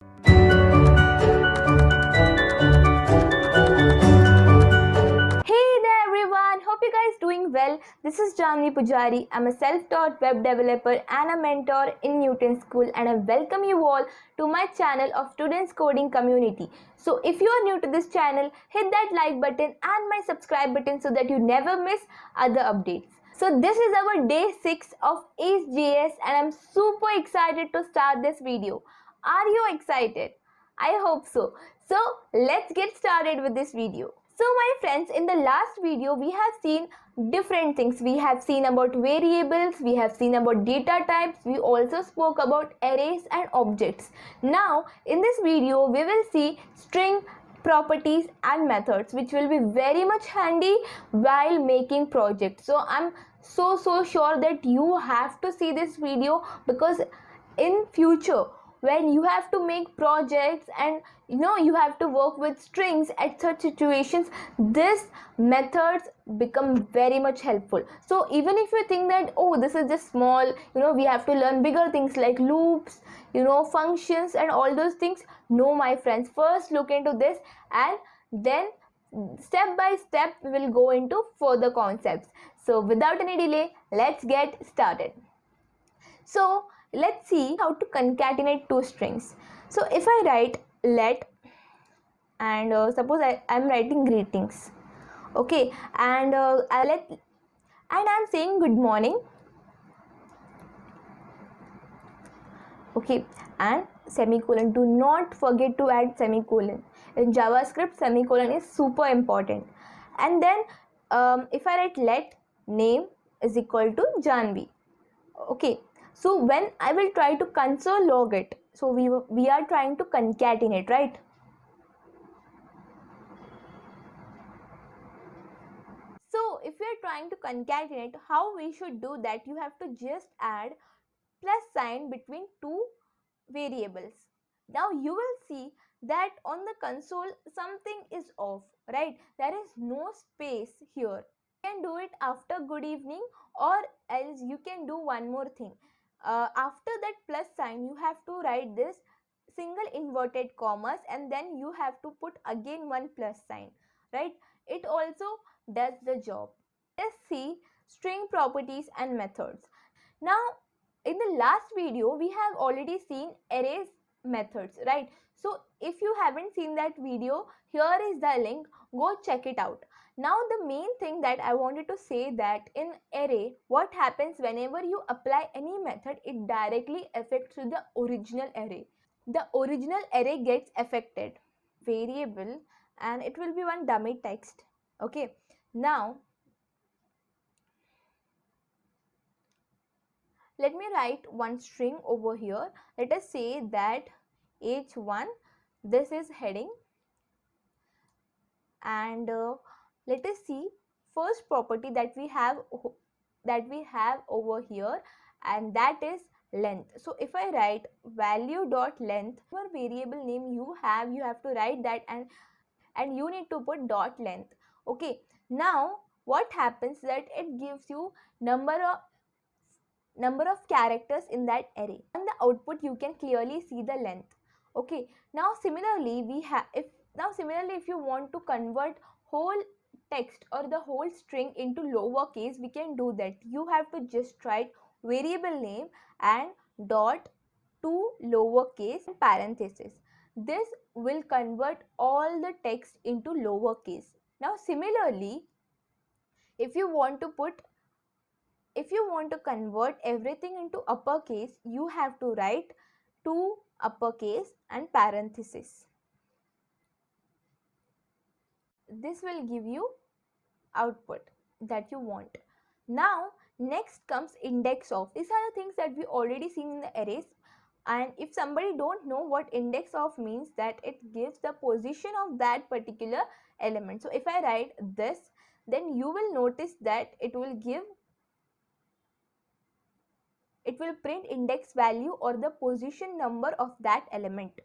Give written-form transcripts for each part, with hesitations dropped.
Hey there everyone, hope you guys doing well. This is Janvi Pujari. I'm a self-taught web developer and a mentor in Newton School, and I welcome you all to my channel of Students Coding Community. So if you are new to this channel, hit that like button and my subscribe button so that you never miss other updates. So this is our day 6 of AceJS and I'm super excited to start this video. Are you excited? I hope so. So let's get started with this video. So my friends, in the last video we have seen different things. We have seen about variables, we have seen about data types, we also spoke about arrays and objects. Now in this video we will see string properties and methods, which will be very much handy while making projects. So I'm so sure that you have to see this video, because in future when you have to make projects and you have to work with strings at such situations, this methods become very much helpful. So even if you think that, oh, this is just small, we have to learn bigger things like loops, functions and all those things, no my friends, first look into this and then step by step we will go into further concepts. So without any delay, let's get started. So let's see how to concatenate two strings. So if I write let, and suppose I'm writing greetings, okay, and I'm saying good morning, okay, and semicolon. Do not forget to add semicolon. In JavaScript, semicolon is super important. And then if I write let name is equal to Janvi, okay, so when I will try to console log it, so we are trying to concatenate, right? So if we are trying to concatenate, how we should do that, you have to just add plus sign between two variables. Now you will see that on the console something is off, right? There is no space here. You can do it after good evening, or else you can do one more thing. After that plus sign you have to write this single inverted commas, and then you have to put again one plus sign, right? It also does the job. Let's see string properties and methods. Now in the last video we have already seen arrays methods, right? So if you haven't seen that video, here is the link, go check it out. Now the main thing that I wanted to say, that in array what happens whenever you apply any method, it directly affects the original array. The original array gets affected. Variable, and it will be one dummy text, okay. Now let me write one string over here. Let us say that h1, this is heading, and let us see first property that we have over here, and that is length. So if I write value dot length, whatever variable name you have to write that, and you need to put dot length, okay. Now what happens that it gives you number of characters in that array. On the output you can clearly see the length, okay. Now similarly if you want to convert whole text or the whole string into lowercase, we can do that. You have to just write variable name and dot to lowercase parenthesis. This will convert all the text into lowercase. Now similarly, if you want to convert everything into uppercase, you have to write to uppercase and parenthesis. This will give you output that you want. Now next comes index of. These are the things that we already seen in the arrays, and if somebody don't know what index of means, that it gives the position of that particular element. So if I write this, then you will notice that it will print index value or the position number of that element.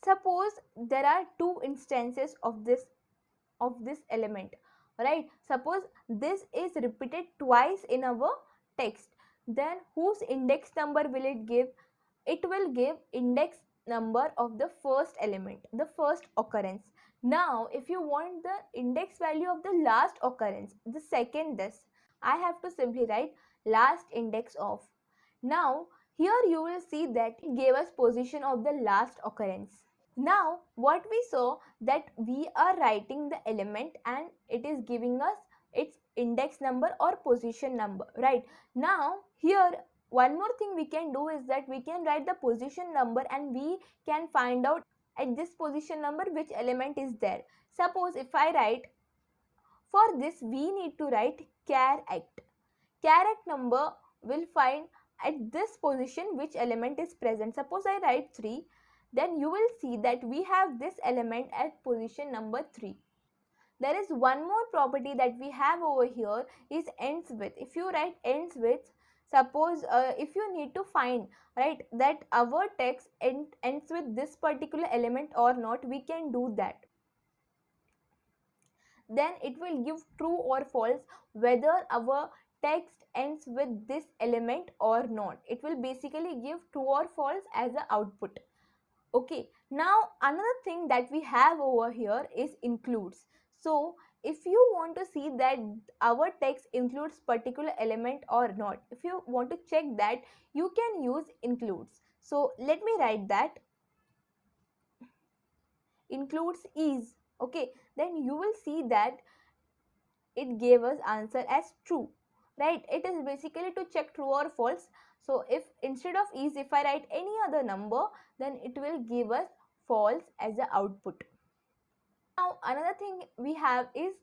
Suppose there are two instances of this element, right? Suppose this is repeated twice in our text, then whose index number will it give? It will give index number of the first element, the first occurrence. Now if you want the index value of the last occurrence, the second this, I have to simply write last index of. Now here you will see that it gave us position of the last occurrence. Now what we saw, that we are writing the element and it is giving us its index number or position number, right? Now here one more thing we can do is that we can write the position number and we can find out at this position number which element is there. Suppose if I write, for this we need to write char act. Char act number will find at this position which element is present. Suppose I write 3, then you will see that we have this element at position number 3. There is one more property that we have over here is ends with. If you write ends with, suppose if you need to find, right, that our text ends with this particular element or not, we can do that. Then it will give true or false whether our text ends with this element or not. It will basically give true or false as an output. Okay, now another thing that we have over here is includes. So if you want to see that our text includes particular element or not, if you want to check that, you can use includes. So let me write that includes is. Okay, then you will see that it gave us answer as true, right? It is basically to check true or false. So if instead of is, if I write any other number, then it will give us false as the output. Now another thing we have is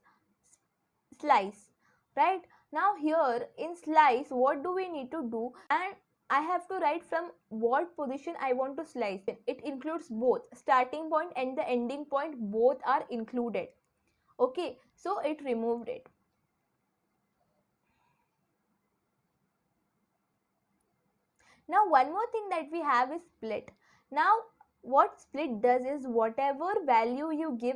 slice, right? Now here in slice, what do we need to do? And I have to write from what position I want to slice. It includes both starting point and the ending point, both are included. Okay, so it removed it. Now one more thing that we have is split. Now what split does is whatever value you give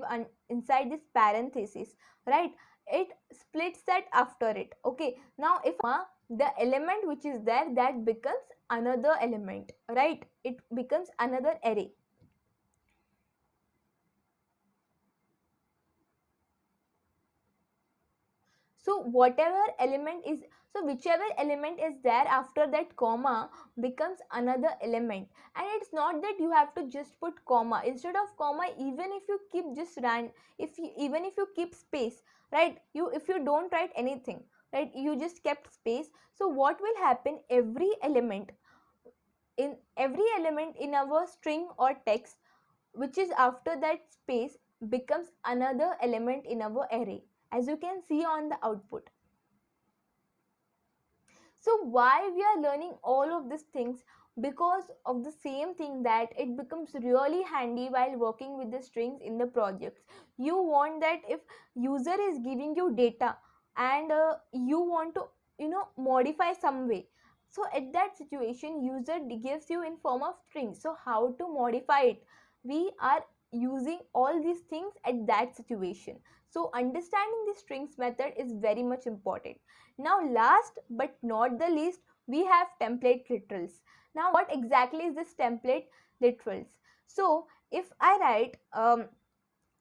inside this parenthesis, right, it splits that after it. Okay, now if the element which is there, that becomes another element, right? It becomes another array. So whatever element is, so whichever element is there after that comma becomes another element. And it's not that you have to just put comma. Instead of comma, even if you keep just even if you keep space, right, if you don't write anything, right, you just kept space, so what will happen, every element in our string or text which is after that space becomes another element in our array, as you can see on the output. So why we are learning all of these things? Because of the same thing, that it becomes really handy while working with the strings in the projects. You want that if user is giving you data and you want to modify some way, so at that situation user gives you in form of strings, so how to modify it, we are using all these things at that situation. So understanding the strings method is very much important. Now last but not the least, we have template literals. Now what exactly is this template literals? So if I write,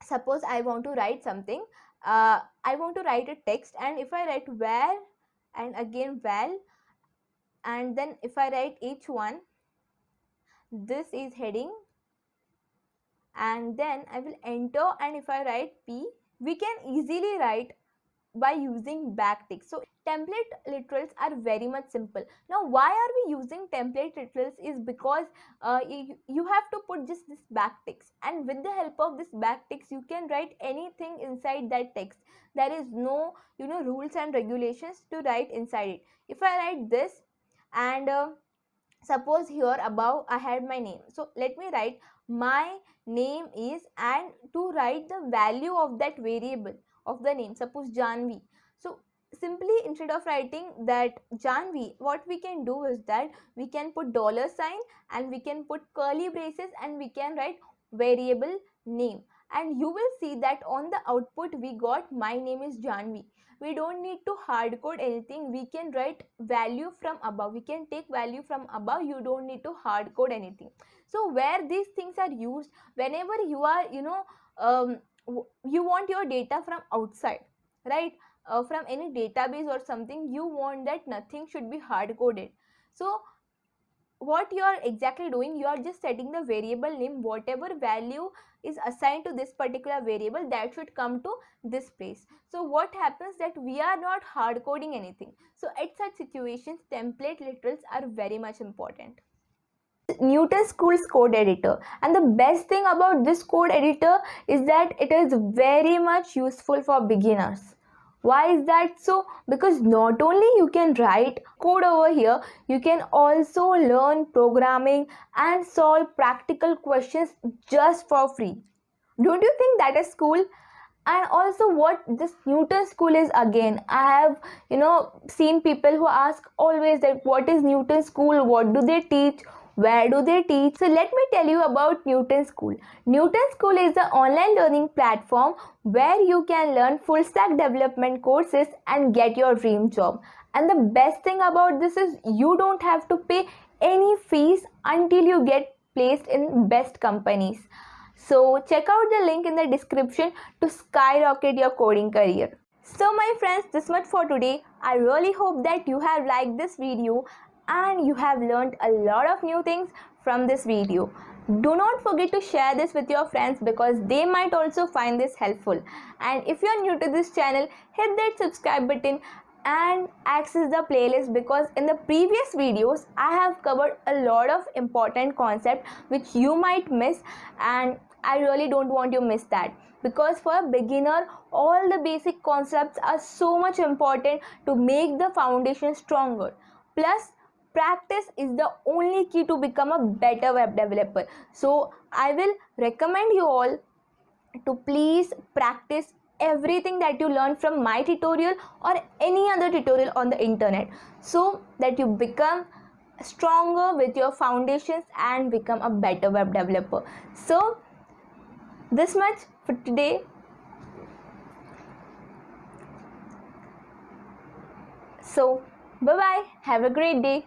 suppose I want to write something, I want to write a text, and if I write where and again val, and then if I write each one, this is heading, and then I will enter, and if I write p, we can easily write by using backticks. So template literals are very much simple. Now why are we using template literals is because you have to put just this backticks, and with the help of this backticks you can write anything inside that text. There is no rules and regulations to write inside it. If I write this, and suppose here above I had my name, so let me write my name is, and to write the value of that variable of the name, suppose Janvi. So simply instead of writing that Janvi, what we can do is that we can put dollar sign and we can put curly braces and we can write variable name, and you will see that on the output we got my name is Janvi. We don't need to hard code anything, we can write value from above, we can take value from above, you don't need to hard code anything. So where these things are used, whenever you are, you want your data from outside, right? From any database or something, you want that nothing should be hard coded. So what you are exactly doing, you are just setting the variable name, whatever value is assigned to this particular variable, that should come to this place. So what happens that we are not hard coding anything. So at such situations, template literals are very much important. Newton School's code editor, and the best thing about this code editor is that it is very much useful for beginners. Why is that so? Because not only you can write code over here, you can also learn programming and solve practical questions just for free. Don't you think that is cool? And also, what this Newton School is, again, I have seen people who ask always that what is Newton School, what do they teach, where do they teach? So let me tell you about Newton School. Newton School is an online learning platform where you can learn full stack development courses and get your dream job. And the best thing about this is you don't have to pay any fees until you get placed in best companies. So check out the link in the description to skyrocket your coding career. So my friends, this much for today. I really hope that you have liked this video and you have learned a lot of new things from this video. Do not forget to share this with your friends because they might also find this helpful. And if you are new to this channel, hit that subscribe button and access the playlist, because in the previous videos I have covered a lot of important concepts which you might miss, and I really don't want you to miss that, because for a beginner all the basic concepts are so much important to make the foundation stronger. Plus, practice is the only key to become a better web developer. So I will recommend you all to please practice everything that you learn from my tutorial or any other tutorial on the internet, so that you become stronger with your foundations and become a better web developer. So this much for today. So bye bye, have a great day.